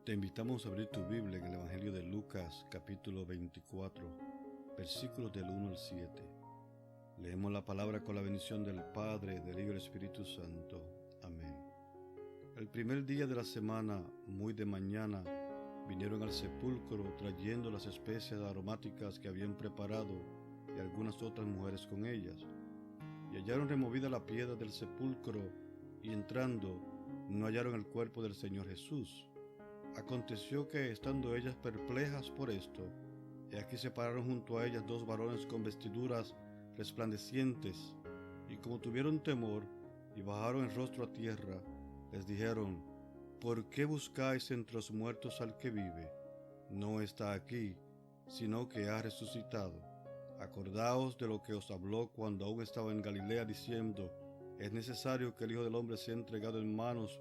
Te invitamos a abrir tu Biblia en el Evangelio de Lucas, capítulo 24, versículos del 1 al 7. Leemos la palabra con la bendición del Padre, del Hijo y del Espíritu Santo. Amén. El primer día de la semana, muy de mañana, vinieron al sepulcro trayendo las especias aromáticas que habían preparado y algunas otras mujeres con ellas. Y hallaron removida la piedra del sepulcro y entrando, no hallaron el cuerpo del Señor Jesús. Aconteció que, estando ellas perplejas por esto, y aquí se pararon junto a ellas dos varones con vestiduras resplandecientes, y como tuvieron temor y bajaron el rostro a tierra, les dijeron: ¿Por qué buscáis entre los muertos al que vive? No está aquí, sino que ha resucitado. Acordaos de lo que os habló cuando aún estaba en Galilea, diciendo: es necesario que el Hijo del Hombre sea entregado en manos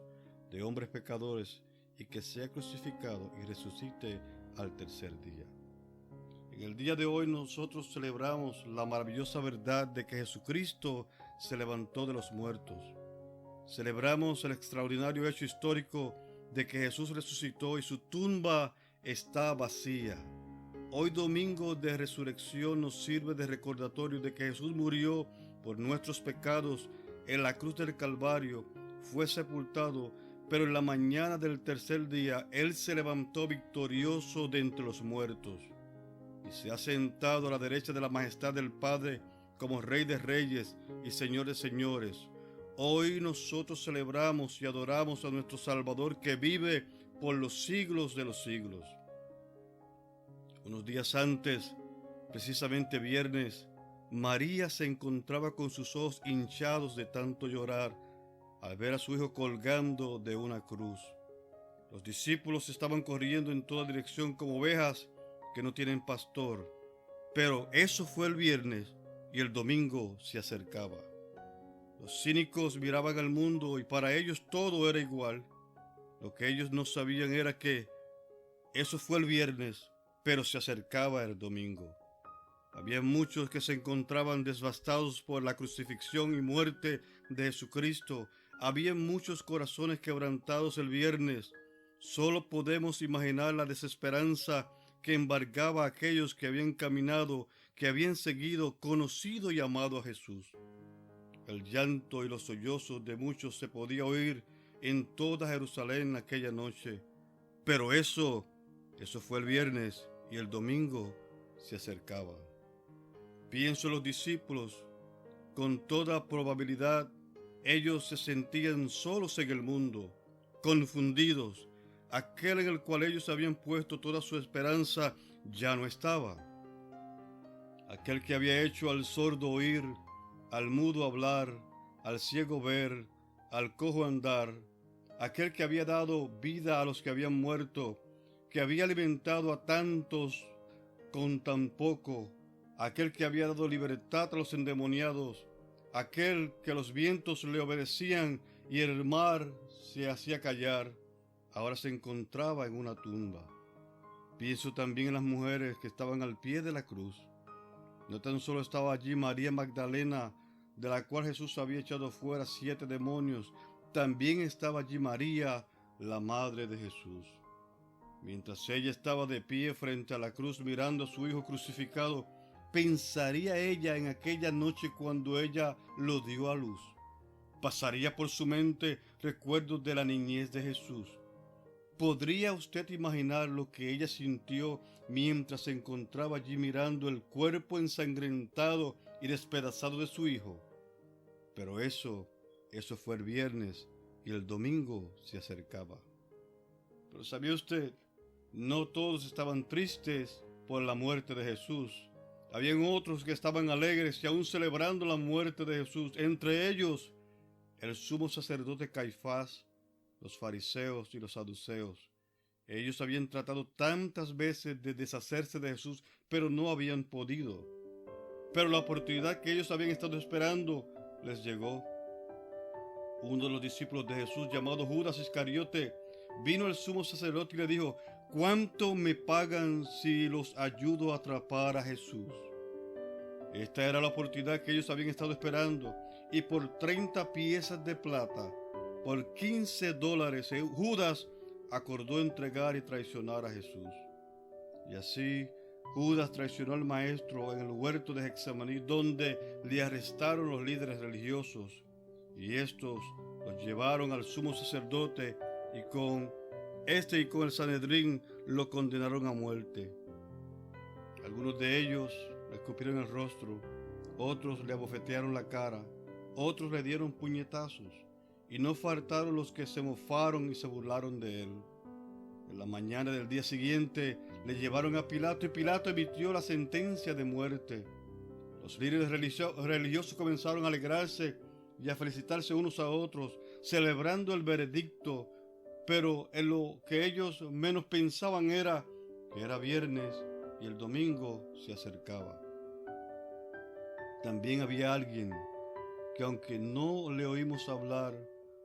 de hombres pecadores, y que sea crucificado y resucite al tercer día. En el día de hoy nosotros celebramos la maravillosa verdad de que Jesucristo se levantó de los muertos. Celebramos el extraordinario hecho histórico de que Jesús resucitó y su tumba está vacía. Hoy, domingo de resurrección, nos sirve de recordatorio de que Jesús murió por nuestros pecados en la cruz del Calvario, fue sepultado, pero en la mañana del tercer día Él se levantó victorioso de entre los muertos y se ha sentado a la derecha de la majestad del Padre como Rey de Reyes y Señor de Señores. Hoy nosotros celebramos y adoramos a nuestro Salvador que vive por los siglos de los siglos. Unos días antes, precisamente viernes, María se encontraba con sus ojos hinchados de tanto llorar al ver a su hijo colgando de una cruz. Los discípulos estaban corriendo en toda dirección como ovejas que no tienen pastor. Pero eso fue el viernes y el domingo se acercaba. Los cínicos miraban al mundo y para ellos todo era igual. Lo que ellos no sabían era que eso fue el viernes, pero se acercaba el domingo. Había muchos que se encontraban devastados por la crucifixión y muerte de Jesucristo. Había muchos corazones quebrantados el viernes. Solo podemos imaginar la desesperanza que embargaba a aquellos que habían caminado, que habían seguido, conocido y amado a Jesús. El llanto y los sollozos de muchos se podía oír en toda Jerusalén aquella noche. Pero eso fue el viernes y el domingo se acercaba. Pienso en los discípulos. Con toda probabilidad, ellos se sentían solos en el mundo, confundidos. Aquel en el cual ellos habían puesto toda su esperanza ya no estaba. Aquel que había hecho al sordo oír, al mudo hablar, al ciego ver, al cojo andar, aquel que había dado vida a los que habían muerto, que había alimentado a tantos con tan poco, aquel que había dado libertad a los endemoniados, aquel que los vientos le obedecían y el mar se hacía callar, ahora se encontraba en una tumba. Pienso también en las mujeres que estaban al pie de la cruz. No tan solo estaba allí María Magdalena, de la cual Jesús había echado fuera 7 demonios, también estaba allí María, la madre de Jesús. Mientras ella estaba de pie frente a la cruz mirando a su hijo crucificado, ¿pensaría ella en aquella noche cuando ella lo dio a luz? ¿Pasaría por su mente recuerdos de la niñez de Jesús? ¿Podría usted imaginar lo que ella sintió mientras se encontraba allí mirando el cuerpo ensangrentado y despedazado de su hijo? Pero eso fue el viernes y el domingo se acercaba. Pero ¿sabía usted? No todos estaban tristes por la muerte de Jesús. Habían otros que estaban alegres y aún celebrando la muerte de Jesús. Entre ellos, el sumo sacerdote Caifás, los fariseos y los saduceos. Ellos habían tratado tantas veces de deshacerse de Jesús, pero no habían podido. Pero la oportunidad que ellos habían estado esperando les llegó. Uno de los discípulos de Jesús, llamado Judas Iscariote, vino al sumo sacerdote y le dijo: ¿cuánto me pagan si los ayudo a atrapar a Jesús? Esta era la oportunidad que ellos habían estado esperando, y por 30 piezas de plata, por $15, Judas acordó entregar y traicionar a Jesús. Y así Judas traicionó al Maestro en el huerto de Getsemaní, donde le arrestaron los líderes religiosos, y estos los llevaron al sumo sacerdote y con el Sanedrín lo condenaron a muerte. Algunos de ellos le escupieron el rostro, otros le abofetearon la cara, otros le dieron puñetazos, y no faltaron los que se mofaron y se burlaron de él. En la mañana del día siguiente le llevaron a Pilato y Pilato emitió la sentencia de muerte. Los líderes religiosos comenzaron a alegrarse y a felicitarse unos a otros, celebrando el veredicto, pero en lo que ellos menos pensaban era que era viernes y el domingo se acercaba. También había alguien que, aunque no le oímos hablar,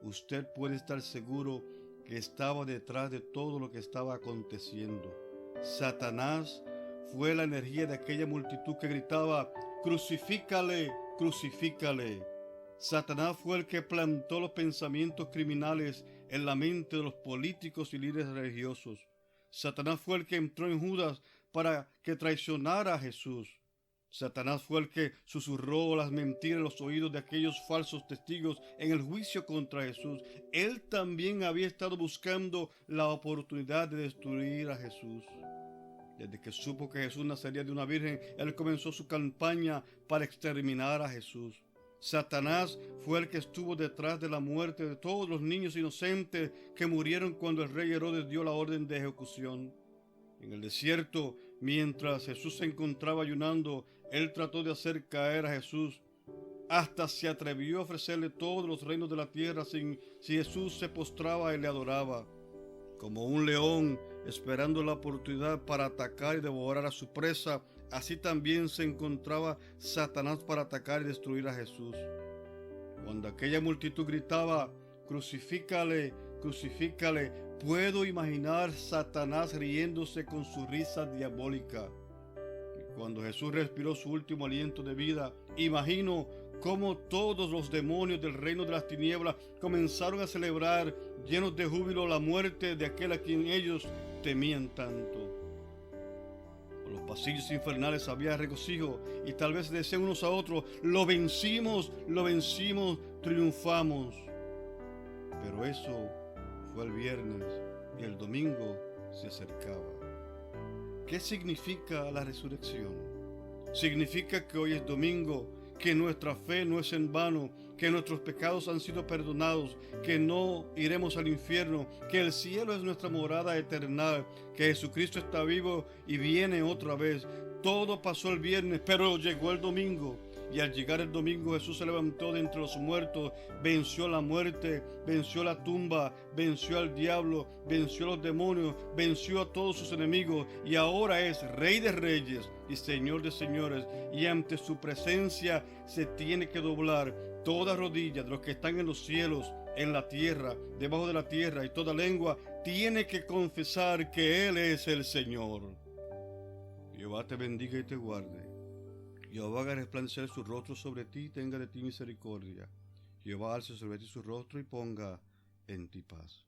usted puede estar seguro que estaba detrás de todo lo que estaba aconteciendo. Satanás fue la energía de aquella multitud que gritaba: «¡Crucifícale! ¡Crucifícale!». Satanás fue el que plantó los pensamientos criminales en la mente de los políticos y líderes religiosos. Satanás fue el que entró en Judas para que traicionara a Jesús. Satanás fue el que susurró las mentiras en los oídos de aquellos falsos testigos en el juicio contra Jesús. Él también había estado buscando la oportunidad de destruir a Jesús. Desde que supo que Jesús nacería de una virgen, él comenzó su campaña para exterminar a Jesús. Satanás fue el que estuvo detrás de la muerte de todos los niños inocentes que murieron cuando el rey Herodes dio la orden de ejecución. En el desierto, mientras Jesús se encontraba ayunando, él trató de hacer caer a Jesús. Hasta se atrevió a ofrecerle todos los reinos de la tierra si Jesús se postraba y le adoraba. Como un león esperando la oportunidad para atacar y devorar a su presa, así también se encontraba Satanás para atacar y destruir a Jesús. Cuando aquella multitud gritaba: «¡Crucifícale! ¡Crucifícale!», puedo imaginar Satanás riéndose con su risa diabólica. Y cuando Jesús respiró su último aliento de vida, imagino cómo todos los demonios del reino de las tinieblas comenzaron a celebrar, llenos de júbilo, la muerte de aquel a quien ellos temían tanto. Por los pasillos infernales había regocijo y tal vez decían unos a otros: lo vencimos, triunfamos». Pero eso fue el viernes y el domingo se acercaba. ¿Qué significa la resurrección? Significa que hoy es domingo, que nuestra fe no es en vano, que nuestros pecados han sido perdonados, que no iremos al infierno, que el cielo es nuestra morada eterna, que Jesucristo está vivo y viene otra vez. Todo pasó el viernes, pero llegó el domingo. Y al llegar el domingo, Jesús se levantó de entre los muertos, venció la muerte, venció la tumba, venció al diablo, venció a los demonios, venció a todos sus enemigos y ahora es Rey de Reyes y Señor de Señores. Y ante su presencia se tiene que doblar toda rodilla de los que están en los cielos, en la tierra, debajo de la tierra, y toda lengua tiene que confesar que Él es el Señor. Jehová te bendiga y te guarde. Jehová haga resplandecer su rostro sobre ti y tenga de ti misericordia. Jehová alce sobre ti su rostro y ponga en ti paz.